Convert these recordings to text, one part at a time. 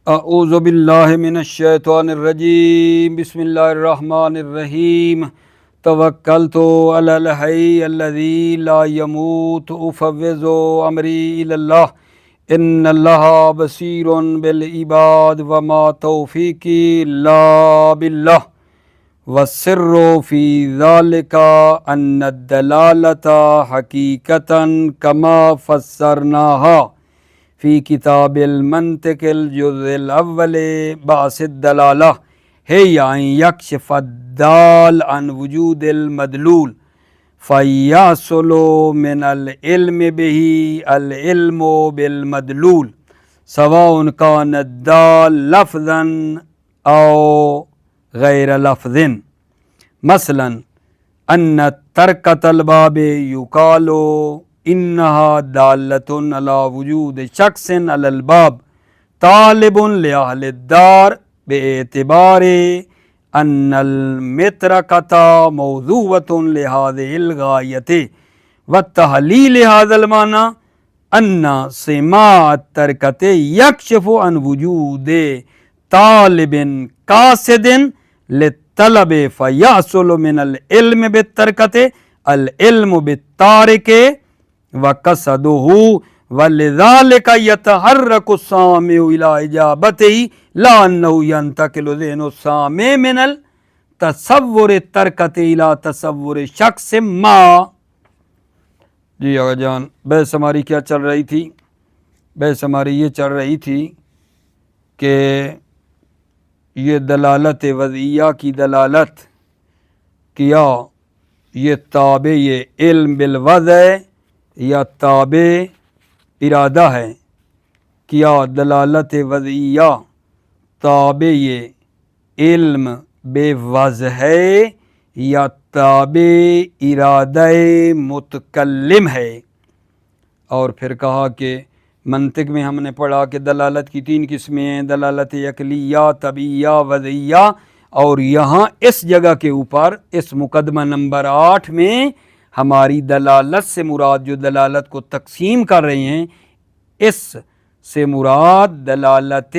اعوذ باللہ من الشیطان الرجیم بسم اللہ الرحمن الرحیم توکلت علی الحی الذی لا یموت افوض امری الی اللہ ان اللہ بصیر بالعباد وما توفیقی الا باللہ والسر فی ذلک ان الدلالۃ حقیقتا کما فسرناہا فی کتاب المنطق الجزء الاول باعث الدلالہ ہے ان یکشف الدال عن وجود المدلول فیحصل من العلم به العلم بالمدلول سواء کان الدال لفظا او غیر لفظ مثلا ان ترکۃ الباب یقال انہا دالۃ علی وجود شخص علی الباب طالب لأہل الدار باعتبار ان المترکۃ موضوعۃ لہذه الغایۃ والتحلیل هذا المعنی ان سماع الترکۃ یکشف عن وجود طالب قاصد للطلب فیحصل من العلم بالترکۃ العلم بالتارک وقصدہ ولذالک یتحرک السامع الی اجابتہ لا انہ ینتقل ذہن السامع من التصور الترکۃ الی تصور شخص ما۔ جی آقا جان، بحث ہماری کیا چل رہی تھی؟ بحث ہماری یہ چل رہی تھی کہ یہ دلالت وضعیہ کی دلالت کیا یہ تابع یہ علم بالوضع یا تابع ارادہ ہے؟ کیا دلالت وضعیہ تابع یہ علم بے وضع ہے یا تابع ارادہ متکلم ہے؟ اور پھر کہا کہ منطق میں ہم نے پڑھا کہ دلالت کی تین قسمیں ہیں، دلالت عقلیہ، طبعیہ، وضعیہ، اور یہاں اس جگہ کے اوپر اس مقدمہ نمبر 8 میں ہماری دلالت سے مراد جو دلالت کو تقسیم کر رہے ہیں، اس سے مراد دلالت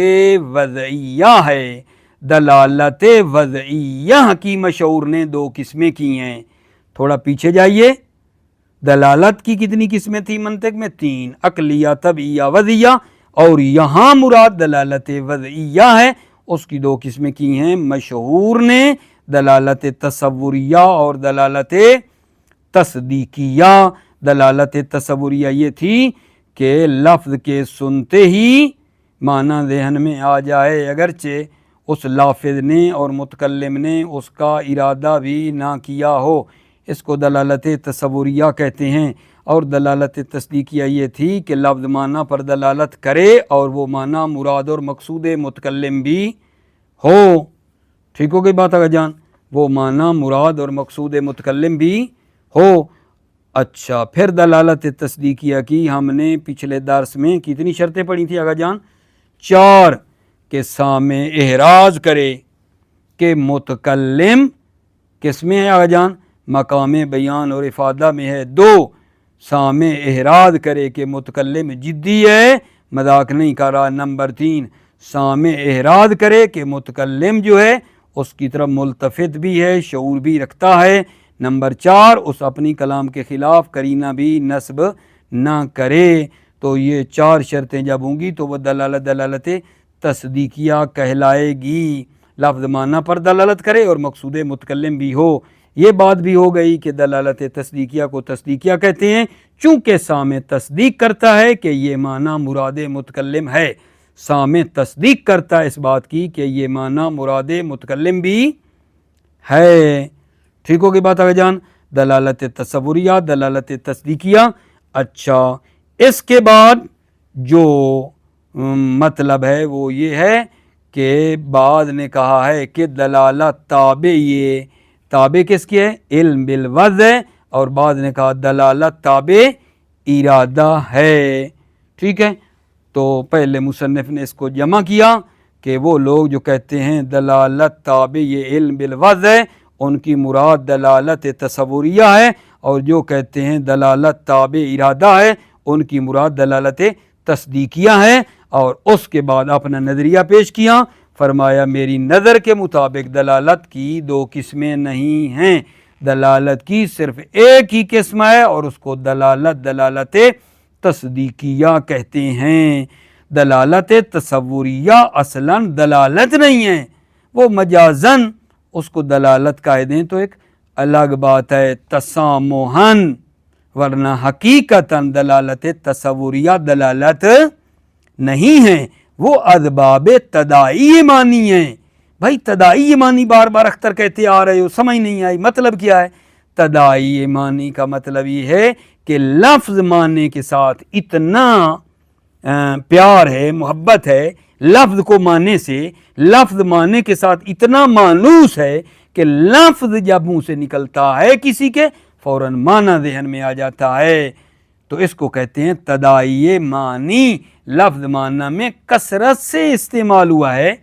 وضعیہ ہے۔ دلالت وضعیہ کی مشہور نے 2 قسمیں کی ہیں۔ تھوڑا پیچھے جائیے، دلالت کی کتنی قسمیں تھی منطق میں؟ 3، عقلیہ، طبعیہ، وضعیہ، اور یہاں مراد دلالت وضعیہ ہے، اس کی 2 قسمیں کی ہیں مشہور نے، دلالت تصوریہ اور دلالت تصدیقیہ۔ دلالت تصوریہ یہ تھی کہ لفظ کے سنتے ہی معنی ذہن میں آ جائے، اگرچہ اس لافظ نے اور متکلم نے اس کا ارادہ بھی نہ کیا ہو، اس کو دلالت تصوریہ کہتے ہیں۔ اور دلالت تصدیقیہ یہ تھی کہ لفظ معنی پر دلالت کرے اور وہ معنی مراد اور مقصود متکلم بھی ہو۔ ٹھیک ہو گئی بات آگا جان؟ وہ معنی مراد اور مقصود متکلم بھی ہو۔ اچھا، پھر دلالت تصدیقیہ کی ہم نے پچھلے درس میں کتنی شرطیں پڑھی تھی آگا جان؟ 4، کہ سامع احراز کرے کہ متکلم کس میں ہے آگا جان؟ مقام بیان اور افادہ میں ہے۔ 2، سامع احراز کرے کہ متکلم جدی ہے، مذاق نہیں کر رہا۔ نمبر 3، سامع احراز کرے کہ متکلم جو ہے اس کی طرف ملتفت بھی ہے، شعور بھی رکھتا ہے۔ نمبر 4، اس اپنی کلام کے خلاف قرینہ بھی نصب نہ کرے۔ تو یہ 4 شرطیں جب ہوں گی تو وہ دلالت تصدیقیہ کہلائے گی۔ لفظ معنی پر دلالت کرے اور مقصود متکلم بھی ہو۔ یہ بات بھی ہو گئی کہ دلالت تصدیقیہ کو تصدیقیہ کہتے ہیں چونکہ سامع تصدیق کرتا ہے کہ یہ معنی مراد متکلم ہے۔ سامع تصدیق کرتا ہے اس بات کی کہ یہ معنی مراد متکلم بھی ہے۔ ٹھیک ہوگی بات آگے جان؟ دلالت تصوریہ، دلالت تصدیقیہ۔ اچھا، اس کے بعد جو مطلب ہے وہ یہ ہے کہ بعد نے کہا ہے کہ دلالت تابع، یہ تابع کس کی ہے؟ علم بالوضع، اور بعد نے کہا دلالت تابع ارادہ ہے۔ ٹھیک ہے، تو پہلے مصنف نے اس کو جمع کیا کہ وہ لوگ جو کہتے ہیں دلالت تابع یہ علم بالوضع، ان کی مراد دلالت تصوریہ ہے، اور جو کہتے ہیں دلالت تابع ارادہ ہے ان کی مراد دلالت تصدیقیہ ہے۔ اور اس کے بعد اپنا نظریہ پیش کیا. فرمایا میری نظر کے مطابق دلالت کی دو قسمیں نہیں ہیں, دلالت کی صرف ایک ہی قسم ہے اور اس کو دلالت تصدیقیہ کہتے ہیں. دلالت تصوریہ اصلاً دلالت نہیں ہے, وہ مجازن اس کو دلالت کہہ دیں تو ایک الگ بات ہے, تسامحاً, ورنہ حقیقتاً دلالت تصوریہ دلالت نہیں ہے, وہ اسباب تداعی معنی ہیں. بھائی تداعی معنی بار بار اختر کہتے آ رہے ہو, سمجھ نہیں آئی مطلب کیا ہے؟ تداعی معنی کا مطلب یہ ہے کہ لفظ معنی کے ساتھ اتنا پیار ہے, محبت ہے, لفظ کو معنی سے, لفظ معنی کے ساتھ اتنا مانوس ہے کہ لفظ جب منہ سے نکلتا ہے کسی کے فوراً معنی ذہن میں آ جاتا ہے. تو اس کو کہتے ہیں تداعی معنی. لفظ معنی میں کثرت سے استعمال ہوا ہے,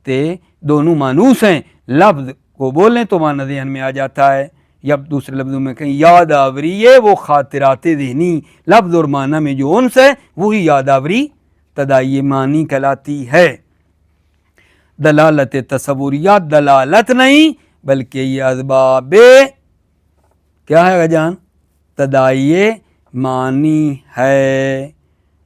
تے دونوں مانوس ہیں, لفظ کو بولیں تو معنی ذہن میں آ جاتا ہے. یا دوسرے لفظوں میں کہیں یاد آوری ہے, وہ خاطرات ذہنی, لفظ اور معنی میں جو انس ہے وہی یاد آوری تداعی معنی کہلاتی ہے. دلالت تصوریہ دلالت نہیں بلکہ یہ اسباب کیا ہے جان, تداعی معنی ہے.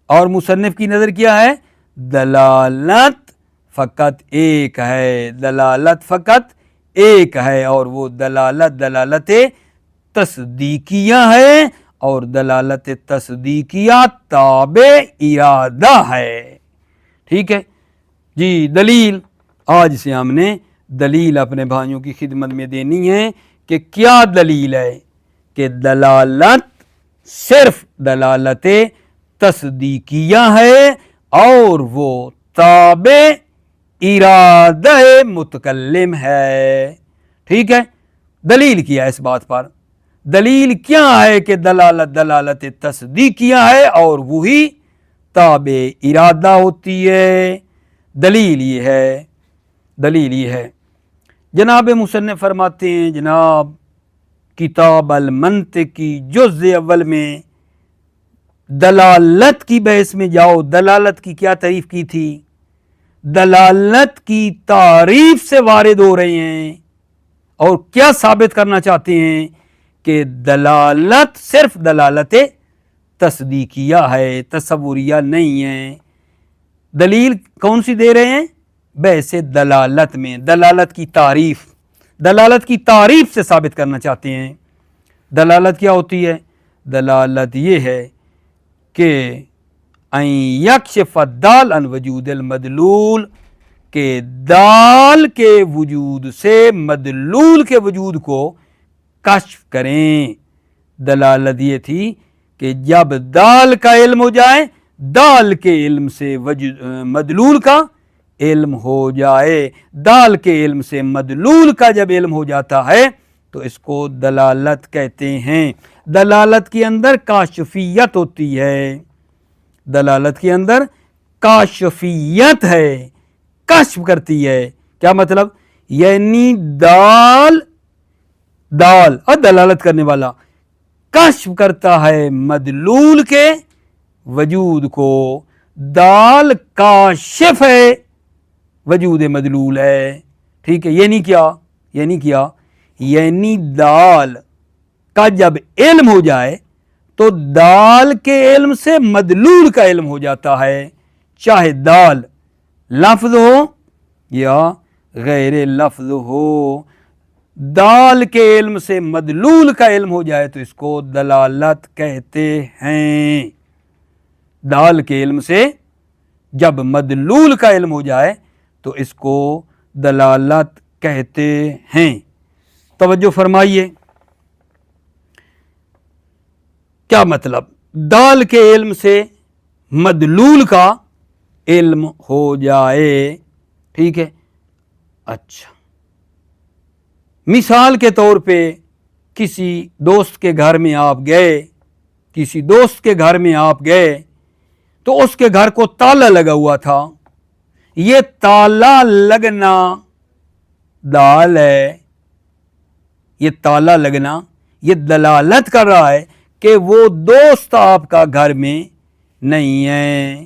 اور مصنف کی نظر کیا ہے؟ دلالت فقط ایک ہے, دلالت فقط ایک ہے, اور وہ دلالت تصدیقیہ ہے, اور دلالت تصدیقیہ تابع ارادہ ہے. ٹھیک ہے جی. دلیل آج سے ہم نے دلیل اپنے بھائیوں کی خدمت میں دینی ہے کہ کیا دلیل ہے کہ دلالت صرف دلالت تصدیقیہ ہے اور وہ تابع ارادہ متکلم ہے. ٹھیک ہے, دلیل کیا اس بات پر؟ دلیل کیا ہے کہ دلالت تصدیقیہ ہے اور وہی تابع ارادہ ہوتی ہے؟ دلیل یہ ہے جناب مصنف فرماتے ہیں, جناب کتاب المنطق کی جز اول میں دلالت کی بحث میں جاؤ. دلالت کی کیا تعریف کی تھی؟ دلالت کی تعریف سے وارد ہو رہے ہیں اور کیا ثابت کرنا چاہتے ہیں کہ دلالت صرف دلالت تصدیقیہ ہے, تصوریہ نہیں ہے. دلیل کون سی دے رہے ہیں؟ بحث دلالت میں دلالت کی تعریف سے ثابت کرنا چاہتے ہیں. دلالت کیا ہوتی ہے؟ دلالت یہ ہے کہ ان یکشف الدال عن وجود المدلول, کہ دال کے وجود سے مدلول کے وجود کو کشف کریں. دلالت یہ تھی کہ جب دال کا علم ہو جائے, دال کے علم سے مدلول کا علم ہو جائے, دال کے علم سے مدلول کا جب علم ہو جاتا ہے تو اس کو دلالت کہتے ہیں. دلالت کے اندر کاشفیت ہوتی ہے, دلالت کے اندر کاشفیت ہے, کشف کرتی ہے. کیا مطلب؟ یعنی دال اور دلالت کرنے والا کشف کرتا ہے مدلول کے وجود کو. دال کاشف ہے, وجود مدلول ہے. ٹھیک ہے, یعنی کیا یعنی دال کا جب علم ہو جائے تو دال کے علم سے مدلول کا علم ہو جاتا ہے, چاہے دال لفظ ہو یا غیر لفظ ہو. دال کے علم سے مدلول کا علم ہو جائے تو اس کو دلالت کہتے ہیں. دال کے علم سے جب مدلول کا علم ہو جائے تو اس کو دلالت کہتے ہیں. توجہ فرمائیے, کیا مطلب؟ دال کے علم سے مدلول کا علم ہو جائے. ٹھیک ہے, اچھا مثال کے طور پہ کسی دوست کے گھر میں آپ گئے, تو اس کے گھر کو تالا لگا ہوا تھا. یہ تالا لگنا دال ہے, یہ تالا لگنا یہ دلالت کر رہا ہے کہ وہ دوست آپ کا گھر میں نہیں ہے.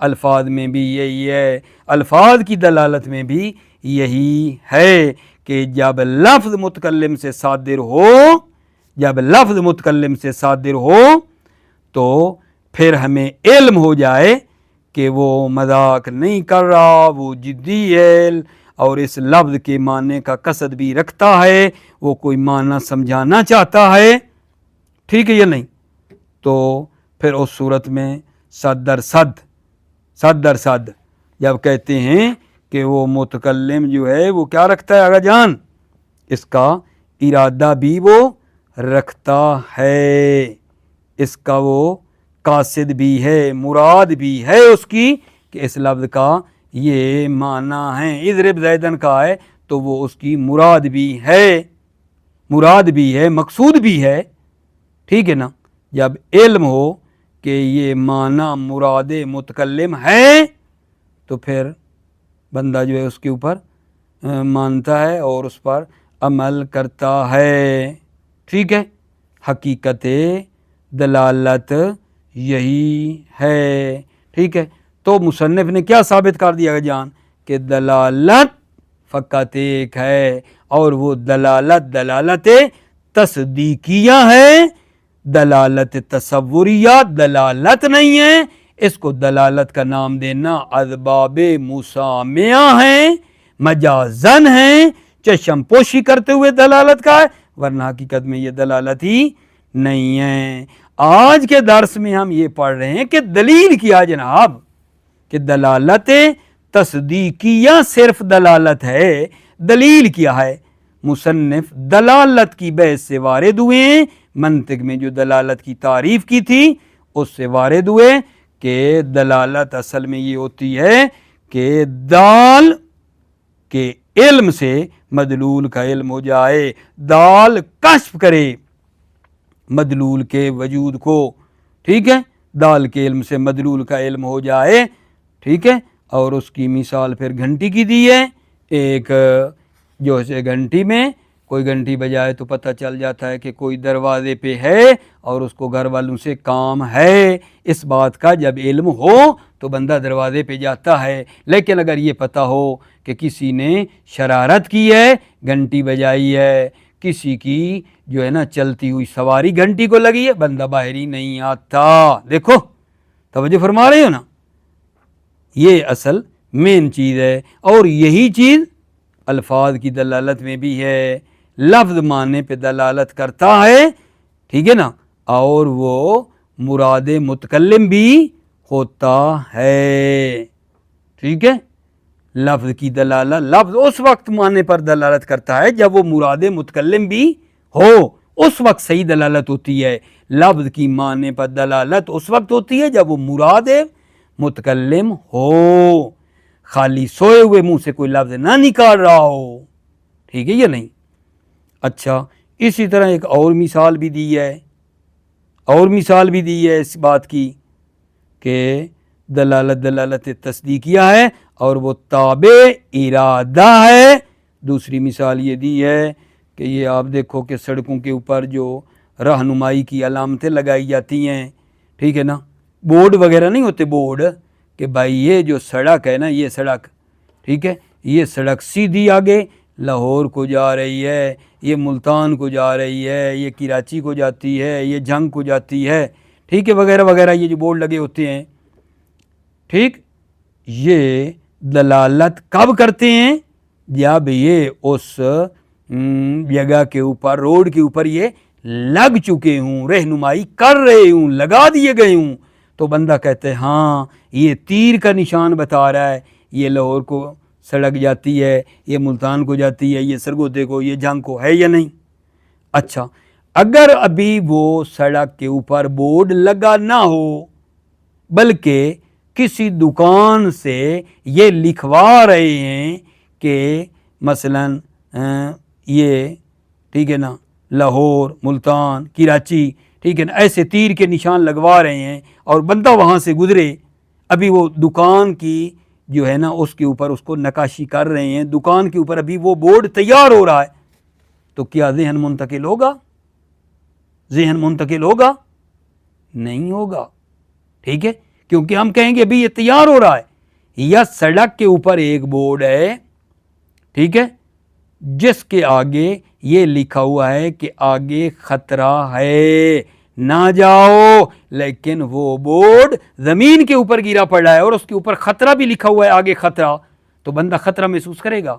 الفاظ میں بھی یہی ہے، الفاظ کی دلالت میں بھی یہی ہے کہ جب لفظ متکلم سے صادر ہو، جب لفظ متکلم سے صادر ہو تو پھر ہمیں علم ہو جائے کہ وہ مذاق نہیں کر رہا، وہ جدی ہے اور اس لفظ کے معنی کا قصد بھی رکھتا ہے، وہ کوئی معنی سمجھانا چاہتا ہے، ٹھیک ہے یا نہیں؟ تو پھر اس صورت میں 100% جب کہتے ہیں کہ وہ متکلم جو ہے وہ کیا رکھتا ہے آغا جان، اس کا ارادہ بھی وہ رکھتا ہے، اس کا وہ قاصد بھی ہے، مراد بھی ہے اس کی کہ اس لفظ کا یہ معنی ہے، اضرب زیدن کا ہے تو وہ اس کی مراد بھی ہے، مقصود بھی ہے، ٹھیک ہے نا؟ جب علم ہو کہ یہ معنی مراد متکلم ہے تو پھر بندہ جو ہے اس کے اوپر مانتا ہے اور اس پر عمل کرتا ہے، ٹھیک ہے؟ حقیقت دلالت یہی ہے، ٹھیک ہے؟ تو مصنف نے کیا ثابت کر دیا جان کہ دلالت فقط ایک ہے، اور وہ دلالت تصدیقیہ ہے، دلالت تصوریہ دلالت نہیں ہے، اس کو دلالت کا نام دینا اسباب مسامعہ ہیں، مجازن ہیں، چشم پوشی کرتے ہوئے دلالت کا ہے، ورنہ حقیقت میں یہ دلالت ہی نہیں ہے۔ آج کے درس میں ہم یہ پڑھ رہے ہیں کہ دلیل کیا جناب، کہ دلالت تصدیقیہ صرف دلالت ہے، دلیل کیا ہے؟ مصنف دلالت کی بحث سے وارد ہوئے ہیں، منطق میں جو دلالت کی تعریف کی تھی اس سے وارد ہوئے کہ دلالت اصل میں یہ ہوتی ہے کہ دال کے علم سے مدلول کا علم ہو جائے، دال کشف کرے مدلول کے وجود کو، ٹھیک ہے؟ دال کے علم سے مدلول کا علم ہو جائے، ٹھیک ہے؟ اور اس کی مثال پھر گھنٹی کی دی ہے، ایک جو ہے گھنٹی میں کوئی گھنٹی بجائے تو پتہ چل جاتا ہے کہ کوئی دروازے پہ ہے اور اس کو گھر والوں سے کام ہے، اس بات کا جب علم ہو تو بندہ دروازے پہ جاتا ہے، لیکن اگر یہ پتہ ہو کہ کسی نے شرارت کی ہے، گھنٹی بجائی ہے، کسی کی جو ہے نا چلتی ہوئی سواری گھنٹی کو لگی ہے، بندہ باہر ہی نہیں آتا۔ دیکھو توجہ فرما رہے ہو نا، یہ اصل مین چیز ہے، اور یہی چیز الفاظ کی دلالت میں بھی ہے، لفظ معنی پہ دلالت کرتا ہے، ٹھیک ہے نا؟ اور وہ مراد متکلم بھی ہوتا ہے، ٹھیک ہے؟ لفظ کی دلالت، لفظ اس وقت معنی پر دلالت کرتا ہے جب وہ مراد متکلم بھی ہو، اس وقت صحیح دلالت ہوتی ہے۔ لفظ کی معنی پر دلالت اس وقت ہوتی ہے جب وہ مراد متکلم ہو، خالی سوئے ہوئے منہ سے کوئی لفظ نہ نکال رہا ہو، ٹھیک ہے یا نہیں؟ اچھا، اسی طرح ایک اور مثال بھی دی ہے اس بات کی کہ دلالت تصدیقیہ ہے اور وہ تابع ارادہ ہے۔ دوسری مثال یہ دی ہے کہ یہ آپ دیکھو کہ سڑکوں کے اوپر جو رہنمائی کی علامتیں لگائی جاتی ہیں، ٹھیک ہے نا؟ بورڈ وغیرہ نہیں ہوتے، بورڈ کہ بھائی یہ جو سڑک ہے نا، یہ سڑک، ٹھیک ہے، یہ سڑک سیدھی آگے لاہور کو جا رہی ہے، یہ ملتان کو جا رہی ہے، یہ کراچی کو جاتی ہے، یہ جنگ کو جاتی ہے، ٹھیک ہے، وغیرہ وغیرہ، یہ جو بورڈ لگے ہوتے ہیں، ٹھیک، یہ دلالت کب کرتے ہیں؟ جب یہ اس جگہ کے اوپر، روڈ کے اوپر یہ لگ چکے ہوں، رہنمائی کر رہے ہوں، لگا دیے گئے ہوں، تو بندہ کہتے ہیں ہاں یہ تیر کا نشان بتا رہا ہے، یہ لاہور کو سڑک جاتی ہے، یہ ملتان کو جاتی ہے، یہ سرگودے کو، یہ جنگ کو، ہے یا نہیں؟ اچھا، اگر ابھی وہ سڑک کے اوپر بورڈ لگا نہ ہو بلکہ کسی دکان سے یہ لکھوا رہے ہیں کہ مثلاً یہ، ٹھیک ہے نا، لاہور، ملتان، کراچی، ٹھیک ہے نا، ایسے تیر کے نشان لگوا رہے ہیں اور بندہ وہاں سے گزرے، ابھی وہ دکان کی جو ہے نا اس کے اوپر اس کو نقاشی کر رہے ہیں، دکان کے اوپر ابھی وہ بورڈ تیار ہو رہا ہے، تو کیا ذہن منتقل ہوگا؟ نہیں ہوگا، ٹھیک ہے، کیونکہ ہم کہیں گے بھی یہ تیار ہو رہا ہے. یا سڑک کے اوپر ایک بورڈ ہے, ٹھیک ہے, جس کے آگے یہ لکھا ہوا ہے کہ آگے خطرہ ہے نہ جاؤ, لیکن وہ بورڈ زمین کے اوپر گرا پڑا ہے اور اس کے اوپر خطرہ بھی لکھا ہوا ہے آگے خطرہ, تو بندہ خطرہ محسوس کرے گا؟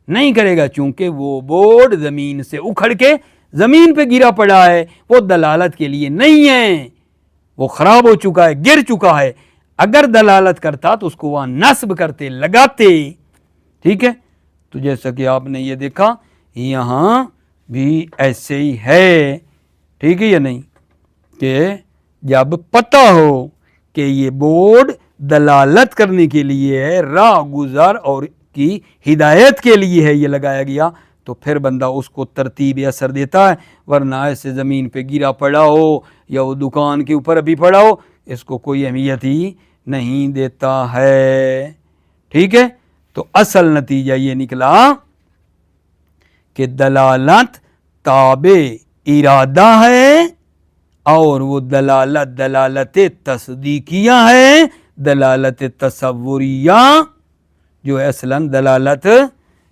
نہیں کرے گا, چونکہ وہ بورڈ زمین سے اکھڑ کے زمین پہ گرا پڑا ہے, وہ دلالت کے لیے نہیں ہے, وہ خراب ہو چکا ہے, گر چکا ہے. اگر دلالت کرتا تو اس کو وہاں نصب کرتے, لگاتے, ٹھیک ہے. تو جیسا کہ آپ نے یہ دیکھا یہاں بھی ایسے ہی ہے, ٹھیک ہے یا نہیں, کہ جب پتہ ہو کہ یہ بورڈ دلالت کرنے کے لیے ہے, راہ گزر اور کی ہدایت کے لیے ہے یہ لگایا گیا, تو پھر بندہ اس کو ترتیب اثر دیتا ہے. ورنہ ایسے زمین پہ گرا پڑا ہو یا وہ دکان کے اوپر ابھی پڑا ہو, اس کو کوئی اہمیت ہی نہیں دیتا ہے, ٹھیک ہے. تو اصل نتیجہ یہ نکلا کہ دلالت تابع ارادہ ہے, اور وہ دلالت تصدیقیہ ہے, دلالت تصوریہ جو اصلاً دلالت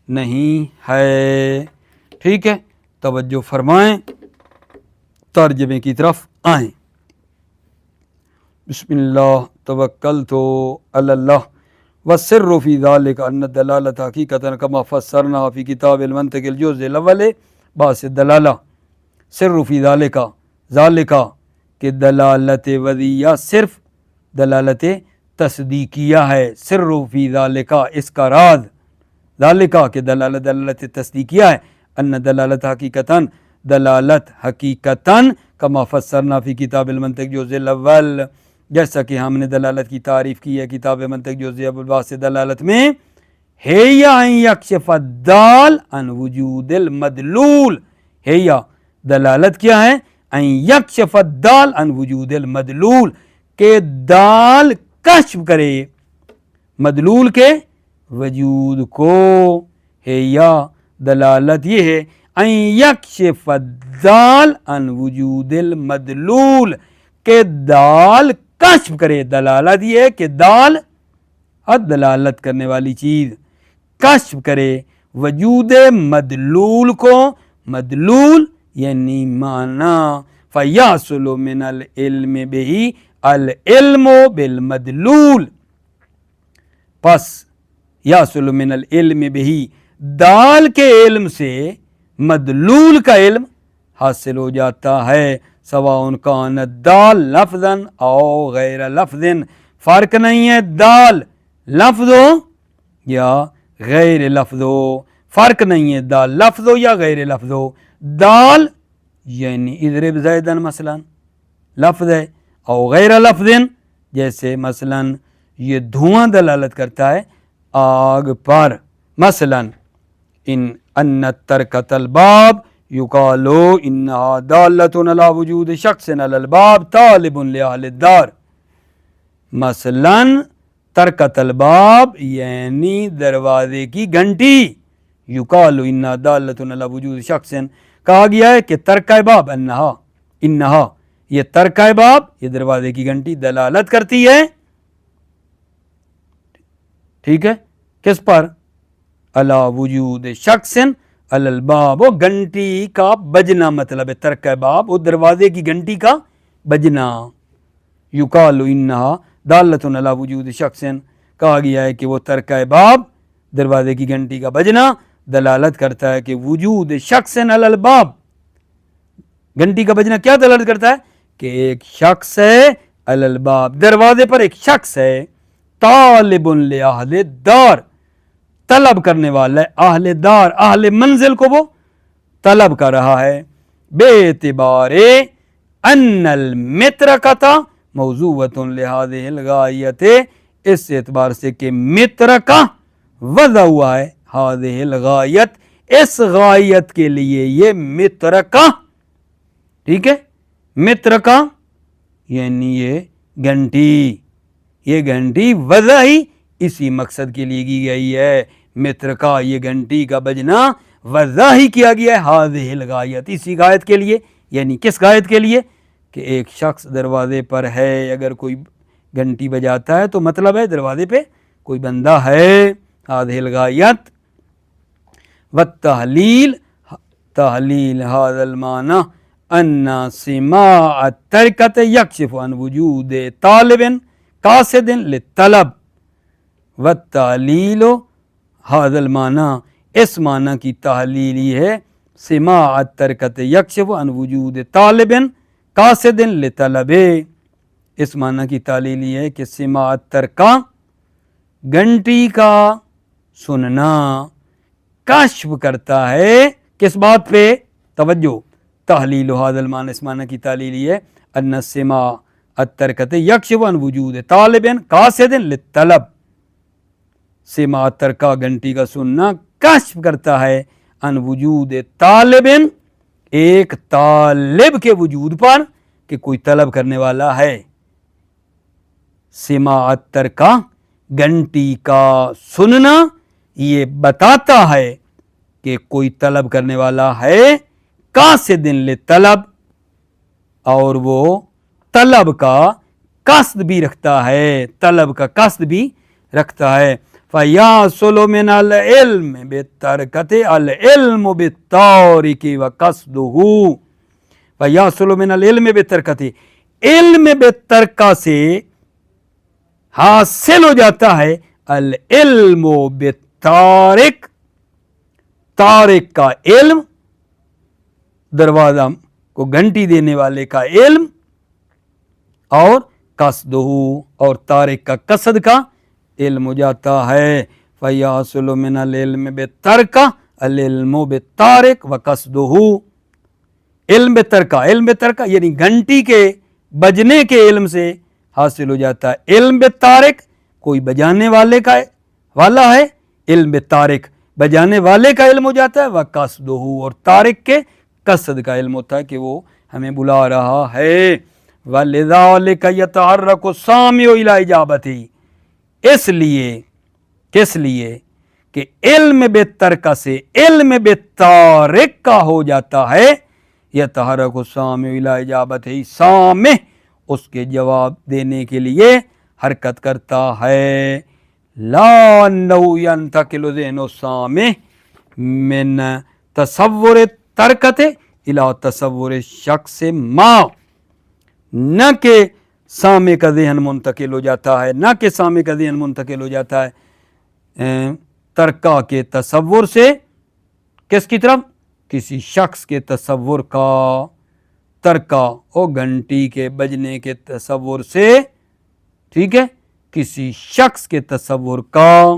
نہیں ہے, ٹھیک ہے. توجہ فرمائیں, ترجمے کی طرف آئیں. بسم اللہ توکلت علی اللہ والسر فی ذلک ان الدلالۃ حقیقتاً کما فسرنا فی کتاب المنطق الجزء الاول باس الدلالہ. سر فی ذالک کہ دلالت وضعیہ صرف دلالت تصدیقیہ ہے. سر فی ذالک اس کا راز, ذالکہ کہ دلالت تصدیقیہ ہے, ان دلالت حقیقتاً دلالت حقیقتاً کما فسرنا فی کتاب المنطق جزء الاول جیسا کہ ہم نے دلالت کی تعریف کی ہے کتاب منطق جزء اول باس دلالت میں, ہے یا ان یکشف الدال عن وجود المدلول. ہے یا دلالت کیا ہے؟ ان یکشف الدال عن وجود المدلول, کہ دال کشف کرے مدلول کے وجود کو. ہے یا دلالت یہ ہے ان یکشف الدال عن وجود المدلول, کہ دال کشف کرے. دلالت یہ ہے کہ دال دلالت کرنے والی چیز کشف کرے وجود مدلول کو. مدلول یعنی معنی, فیحصل من العلم بہ العلم بالمدلول, پس یحصل من العلم بہ دال کے علم سے مدلول کا علم حاصل ہو جاتا ہے. سواء کان الدال لفظا او غیر لفظ, فرق نہیں ہے دال لفظ ہو یا غیر لفظ ہو, فرق نہیں ہے دال لفظ ہو یا غیر لفظ ہو. دال یعنی اضرب زیدن مثلا لفظ ہے, او غیر لفظ جیسے مثلا یہ دھواں دلالت کرتا ہے آگ پر, مثلا ان ترکت الباب یقالو انہا دالت علی وجود شخص علی الباب طالب لأہل الدار. مثلا ترکت الباب یعنی دروازے کی گھنٹی, یقالو انہا دالت علی وجود شخص, کہا گیا ہے کہ ترکہ باب انہا یہ ترکہ باب یہ دروازے کی گھنٹی دلالت کرتی ہے, ٹھیک ہے, کس پر؟ علی وجود شخص علی الباب, وہ گھنٹی کا بجنا مطلب ہے ترکہ باب, وہ دروازے کی گھنٹی کا بجنا. یقال انہا دالت علی وجود شخص, کہا گیا ہے کہ وہ ترکہ باب دروازے کی گھنٹی کا بجنا دلالت کرتا ہے کہ وجود شخص علی الباب, گھنٹی کا بجنا کیا دلالت کرتا ہے کہ ایک شخص ہے علی الباب, دروازے پر ایک شخص ہے, طالب لأہل الدار طلب کرنے والا ہے, اہل دار اہل منزل کو وہ طلب کر رہا ہے. بے اعتبار ان المترکۃ موضوعۃ لہذہ الغایۃ, اس اعتبار سے کہ مترکہ وضع ہوا ہے ہذہ الغایت اس غایت کے لیے, یہ مترکہ, ٹھیک ہے, مترکہ یعنی یہ گھنٹی, یہ گھنٹی وضع ہی اسی مقصد کے لیے کی گئی ہے. مترکہ یہ گھنٹی کا بجنا وضع ہی کیا گیا ہے ہذہ الغایت اسی غایت کے لیے. یعنی کس غایت کے لیے؟ کہ ایک شخص دروازے پر ہے, اگر کوئی گھنٹی بجاتا ہے تو مطلب ہے دروازے پہ کوئی بندہ ہے. هذه الغایت والتحلیل تحلیل هذا المعنى ان سماع الترکۃ یکشف عن وجود طالب قاصد للطلب والتحلیل هذا المعنى اس معنی کی تحلیل یہ ہے سماع الترکۃ یکشف عن وجود طالب قاصد لطلب. اس معنی کی تعلیل یہ ہے کہ سماع ترکہ گھنٹی کا سننا کشف کرتا ہے کس بات پہ؟ توجہ. تحلیل هذا المعنى اس معنی کی تعلیل یہ ہے ان سماع الترکۃ یکشف عن وجود طالب قاصد للطلب. سماع ترکہ گھنٹی کا سننا کشف کرتا ہے ان وجود طالب ایک طالب کے وجود پر کہ کوئی طلب کرنے والا ہے. سماع ترکہ گھنٹی کا سننا یہ بتاتا ہے کہ کوئی طلب کرنے والا ہے قاصد للطلب اور وہ طلب کا قصد بھی رکھتا ہے، طلب کا قصد بھی رکھتا ہے. فَيَحْصُلُ مِنَ الْعِلْمِ بِالتَّرْكَةِ الْعِلْمُ بِالتَّارِكِ وَقَصْدُهُ. فَيَحْصُلُ مِنَ الْعِلْمِ بِالتَّرْكَةِ علم بالترکہ سے حاصل ہو جاتا ہے العلم بالتارک، تارک کا علم، دروازہ کو گھنٹی دینے والے کا علم، اور قصدہ اور تارک کا قصد کا علم ہو جاتا ہے. فَيَحْصُلُ مِنَ الْعِلْمِ بِالتَّرْكَةِ الْعِلْمُ بِالتَّارِكِ وَقَصْدُهُ. علم بترکہ یعنی گھنٹی کے بجنے کے علم سے حاصل ہو جاتا ہے. علم بالتارک کوئی بجانے والے کا والا ہے، علم بالتارک بجانے والے کا علم ہو جاتا ہے. وَقَصْدُهُ اور تارک کے قصد کا علم ہوتا ہے کہ وہ ہمیں بلا رہا ہے. وَلِذَلِكَ يَتَحَرَّكُ السَّامِعُ إِلَىٰ إِجَابَتِهِ. اس لیے کس لیے کہ علم بالترکہ سے علم بالتارک کا ہو جاتا ہے. یتحرک السامع الی اجابتہ، سامع اس کے جواب دینے کے لیے حرکت کرتا ہے. لا انہ ینتقل ذہن السامع من تصور ترکت الی تصور شخص ما. نہ کہ سامع کا ذہن منتقل ہو جاتا ہے، نہ کہ سامع کا ذہن منتقل ہو جاتا ہے ترکہ کے تصور سے کس کی طرف؟ کسی شخص کے تصور کا. ترکہ اور گھنٹی کے بجنے کے تصور سے، ٹھیک ہے، کسی شخص کے تصور کا.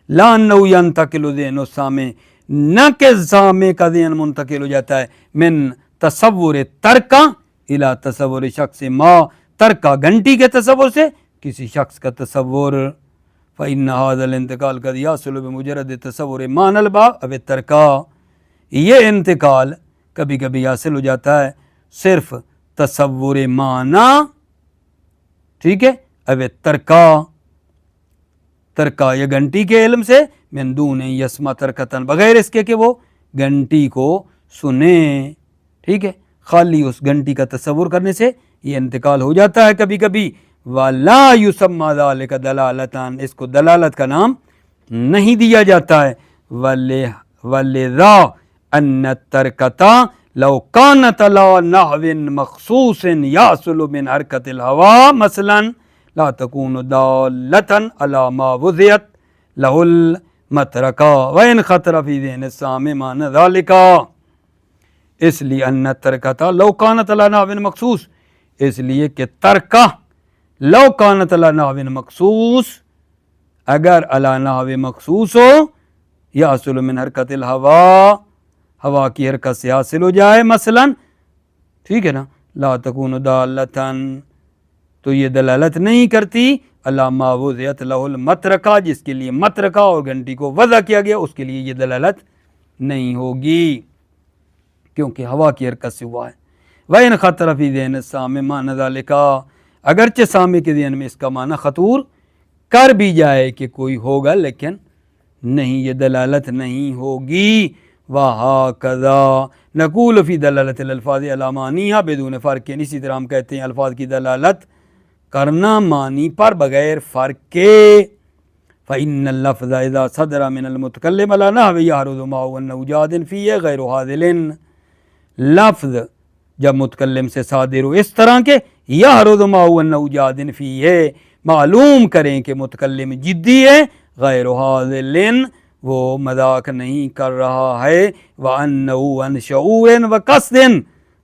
لا انہ ینتقل ذہن السامع، نہ کہ سامع کا ذہن منتقل ہو جاتا ہے من تصور ترکہ الی تصور شخص ما، ترکہ گھنٹی کے تصور سے کسی شخص کا تصور. فإن هذا الانتقال قد يحصل بمجرد تصور معنى الباب او الترکہ. یہ انتقال کبھی کبھی حاصل ہو جاتا ہے صرف تصور معنی، ٹھیک ہے، او الترکہ، ترکہ یا گھنٹی کے علم سے، من دون یسمع ترکتن بغیر اس کے کہ وہ گھنٹی کو سنیں، ٹھیک ہے، خالی اس گھنٹی کا تصور کرنے سے یہ انتقال ہو جاتا ہے کبھی کبھی. وَلَا يُسَمَّى ذَلِكَ دَلَالَةً، اس کو دلالت کا نام نہیں دیا جاتا ہے. وَلِذَا أَنَّ التَّرْكَةَ لَوْ كَانَتْ عَلَى نَحْوٍ مَخْصُوصٍ يَحْصُلُ مِنْ حَرْكَةِ الْهَوَىٰ مَثْلًا لَا تَكُونُ دَالَّةً عَلَى مَا وُضِعَتْ لَهُ الْمَتْرَكَةُ وَإِنْ خَطَرَ فِي ذِهْنِ السَّامِعِ مَعْنَى ذَلِكَ. اس لیے ان ترکتا لو کانت علی نحو مخصوص، اس لیے کہ ترکہ لو کانت علی نحو مخصوص، اگر علی نحو مخصوص ہو، یحصل من حرکت الہوا، ہوا کی حرکت سے حاصل ہو جائے مثلا، ٹھیک ہے نا، لا تکون دالتن، تو یہ دلالت نہیں کرتی علی ما وضعت لہ المترکہ، جس کے لیے مترکہ اور گھنٹی کو وضع کیا گیا اس کے لیے یہ دلالت نہیں ہوگی کیونکہ ہوا کی حرکت سے ہوا ہے. وَإِنْ خَطَرَ فِي ذِهْنِ السَّامِعِ مَعْنَى ذَلِكَ، اگرچہ سامع کے ذہن میں اس کا معنی خطور کر بھی جائے کہ کوئی ہوگا لیکن نہیں، یہ دلالت نہیں ہوگی. وَهَكَذَا نَقُولُ فِي دَلَالَةِ الْأَلْفَاظِ عَلَىٰ مَعَانِيهَا بِدُونِ فَرْقٍ، اسی طرح ہم کہتے ہیں الفاظ کی دلالت کرنا معنی پر بغیر فرق کے. فإن اللفظ اذا صدر من المتکلم على نحو يعرض معه انه جاد فيه غیر حاضل. لفظ جب متکلم سے صادر ہو اس طرح کے یعرض معه انه جاد فيه، معلوم کریں کہ متکلم جدی ہے، غیر حاضل وہ مذاق نہیں کر رہا ہے، وَأَنَّهُ عَنْ شعور وقصد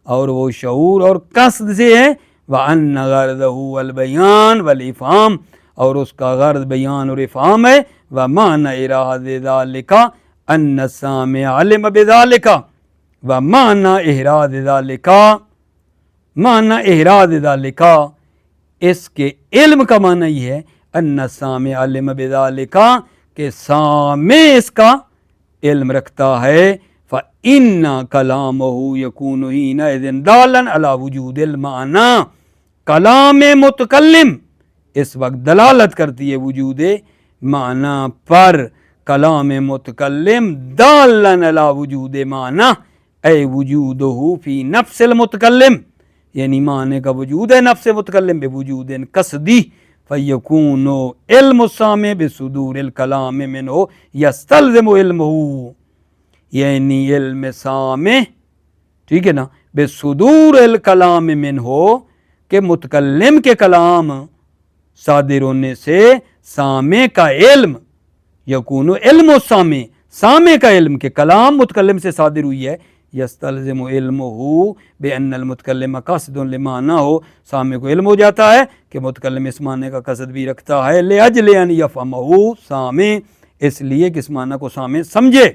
اور وہ شعور اور قصد سے ہے، وَأَنَّ غرضه البیان والافہام اور اس کا غرض بیان اور افہام ہے، وَمَعْنَى إِرَادِ ذَلِكَ أَنَّ السَّامِعَ عَلِمَ بِذَلِكَ وَمَعْنَى إِحْرَادِ ذَلِكَ معنی احراز ذالک اس کے علم کا معنی یہ ہے ان السامع علم بذالک کہ سامع اس کا علم رکھتا ہے، فإن کلامہ یکون حینئذ دالا علی وجود المعنی، کلام متکلم اس وقت دلالت کرتی ہے وجود معنی پر. کلام متکلم دالا علی وجود معنی اے وجودہ فی نفس المتکلم، یعنی معنی کا وجود ہے نفس متکلم بوجود قصدی. فیکون علم السامع بصدور الکلام منہ یستلزم علمہ، یعنی علم سامع ٹھیک ہے نا بصدور الکلام منہ کہ متکلم کے کلام صادر ہونے سے سامع کا علم، یکون علم السامع سامع کا علم کہ کلام متکلم سے صادر ہوئی ہے، یستلزم علمہ بان المتکلم قاصد لمعنہ ہو، سامع کو علم ہو جاتا ہے کہ متکلم اس معنی کا قصد بھی رکھتا ہے، لاجل ان یفہمہ سامع اس لیے کہ اس معنی کو سامع سمجھے.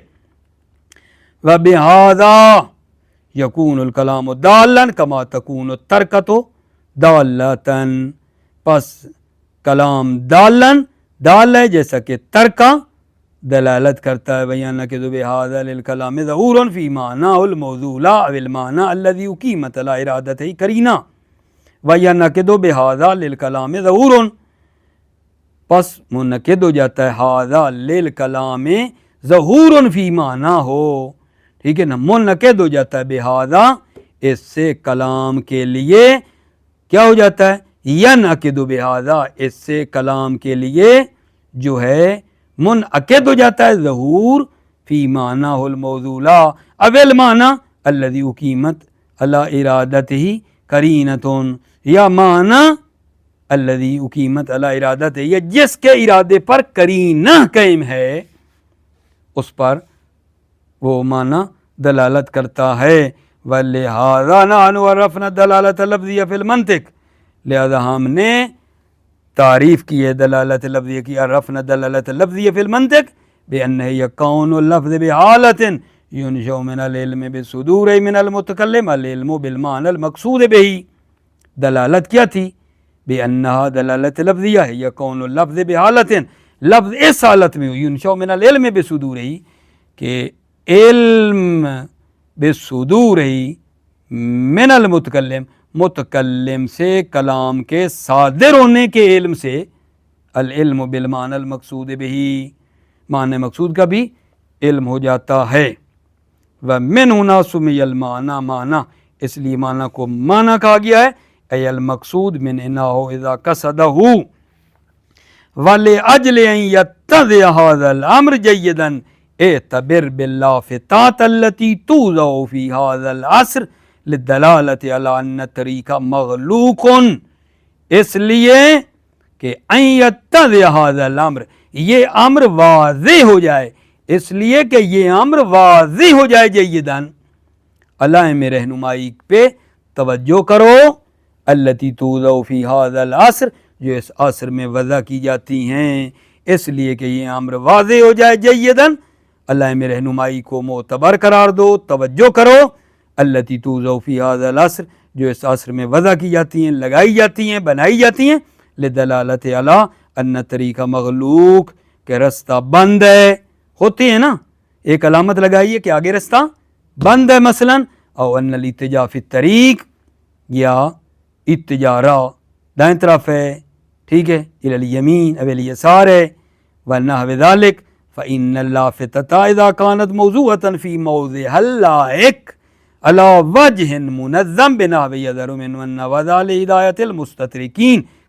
وبہذا یکون الکلام دالا کما تکون الترکۃ دالۃ، پس کلام دال ہے جیسا کہ ترکہ دلالت کرتا ہے. بیان کہ بہذا للکلام ظہور فی معنی الموضوع لا او المعنی الذی اقیمت علی ارادتہ قرینہ. وینعقد بہذا للکلام ظہور، پس منعقد ہو جاتا ہے ھذا للکلام ظہور فی معنی ہو، ٹھیک ہے نا، منعقد ہو جاتا ہے بہذا اس سے کلام کے لیے کیا ہو جاتا ہے، ینعقد بہذا اس سے کلام کے لیے جو ہے منعقد ہو جاتا ہے ظہور فی معنی الموضوع لا او المعنی الذی اقیمت علی ارادتہ قرینۃ، یا معنی الذی اقیمت علی ارادتہ یا جس کے ارادے پر قرینہ قائم ہے اس پر وہ معنی دلالت کرتا ہے. ولہذا نحن عرفنا دلالت لفظیہ فی المنطق، لہذا ہم نے تعریف کی ہے دلالت لفظیہ کی، عرفنا دلالت لفظیہ فی المنطق بأنہ یکون اللفظ بحالت ینشأ من العلم بصدور من المتکلم العلم بالمعنی المقصود بہ. دلالت کیا تھی؟ بأنہا دلالت لفظیہ ہے یکون اللفظ بحالت، لفظ اس حالت میں ینشأ من العلم بصدور کہ علم بصدور من المتکلم متکلم سے کلام کے صادر ہونے کے علم سے، العلم بالمعنی المقصود بہ معنی مقصود کا بھی علم ہو جاتا ہے. ومن ہنا سمی المعنی معنی، اس لیے معنی کو معنی کہا گیا ہے، ای المقصود من انہ اذا قصدہ ولأجل ان یتضح ھذا الامر جیدا اعتبر باللافتات التي توضع في هذا العصر للدلالت علی ان طریقہ مغلوق، اس لیے کہ ان یتضح ھذا الامر یہ امر واضح ہو جائے، اس لیے کہ یہ امر واضح ہو جائے جیداً، علائم رہنمائی پہ توجہ کرو، التی توضع فی ھذا العصر جو اس عصر میں وضع کی جاتی ہیں، اس لیے کہ یہ امر واضح ہو جائے جیداً، علائم رہنمائی کو معتبر قرار دو، توجہ کرو، التی توضع فی ھذا العصر جو اس عصر میں وضع کی جاتی ہیں، لگائی جاتی ہیں، بنائی جاتی ہیں، لدلالت علی ان طریقہ مغلوق کہ رستہ بند ہے. ہوتے ہیں نا ایک علامت لگائیے کہ آگے رستہ بند ہے مثلا، او ان الاتجاہ فی الطریق یا اتجاہ راہ دائیں طرف ہے، ٹھیک ہے، الی الیمین او الیسار ہے، ونحو ذلک فإن اللافتۃ اذا كانت موضوعۃ فی موضعها اللائق علی وجہ منظم بنحو یظہر من النوظ لہدایۃ المستطرقین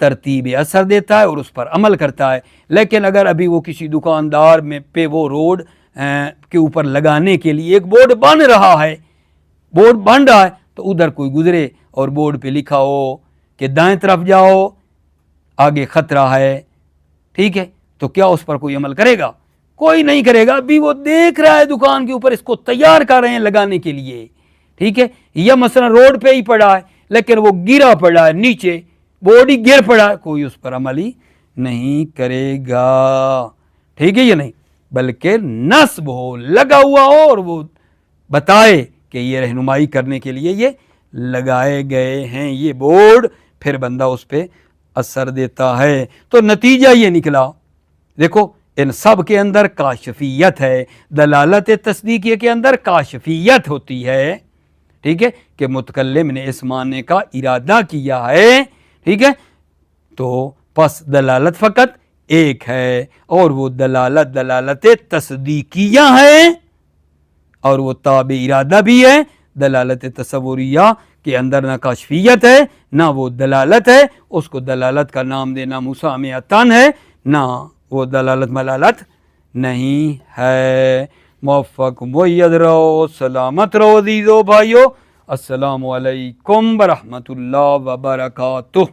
ترتیب اثر دیتا ہے اور اس پر عمل کرتا ہے۔ لیکن اگر ابھی وہ کسی دکاندار میں پہ وہ روڈ کے اوپر لگانے کے لیے ایک بورڈ بن رہا ہے تو ادھر کوئی گزرے اور بورڈ پہ لکھا ہو کہ دائیں طرف جاؤ، آگے خطرہ ہے، ٹھیک ہے، تو کیا اس پر کوئی عمل کرے گا؟ کوئی نہیں کرے گا۔ ابھی وہ دیکھ رہا ہے دکان کے اوپر، اس کو تیار کر رہے ہیں لگانے کے لیے، ٹھیک ہے، یا مثلا روڈ پہ ہی پڑا ہے لیکن وہ گرا پڑا ہے نیچے، بورڈ ہی گر پڑا ہے، کوئی اس پر عمل ہی نہیں کرے گا، ٹھیک ہے یا نہیں؟ بلکہ نصب ہو، لگا ہوا ہو اور وہ بتائے کہ یہ رہنمائی کرنے کے لیے یہ لگائے گئے ہیں یہ بورڈ، پھر بندہ اس پہ اثر دیتا ہے۔ تو نتیجہ یہ نکلا، دیکھو ان سب کے اندر کاشفیت ہے، دلالت تصدیقیہ کے اندر کاشفیت ہوتی ہے، ٹھیک ہے، کہ متکلم نے اس معنی کا ارادہ کیا ہے، ٹھیک ہے، تو پس دلالت فقط ایک ہے اور وہ دلالت تصدیقیہ ہے، اور وہ تابع ارادہ بھی ہے۔ دلالت تصوریہ کے اندر نہ کاشفیت ہے نہ وہ دلالت ہے، اس کو دلالت کا نام دینا مسامعتن ہے، نہ وہ دلالت ملالت نہیں ہے۔ موفق مید رہو، سلامت رہو عزیزو بھائیو، السلام علیکم ورحمۃ اللہ وبرکاتہ۔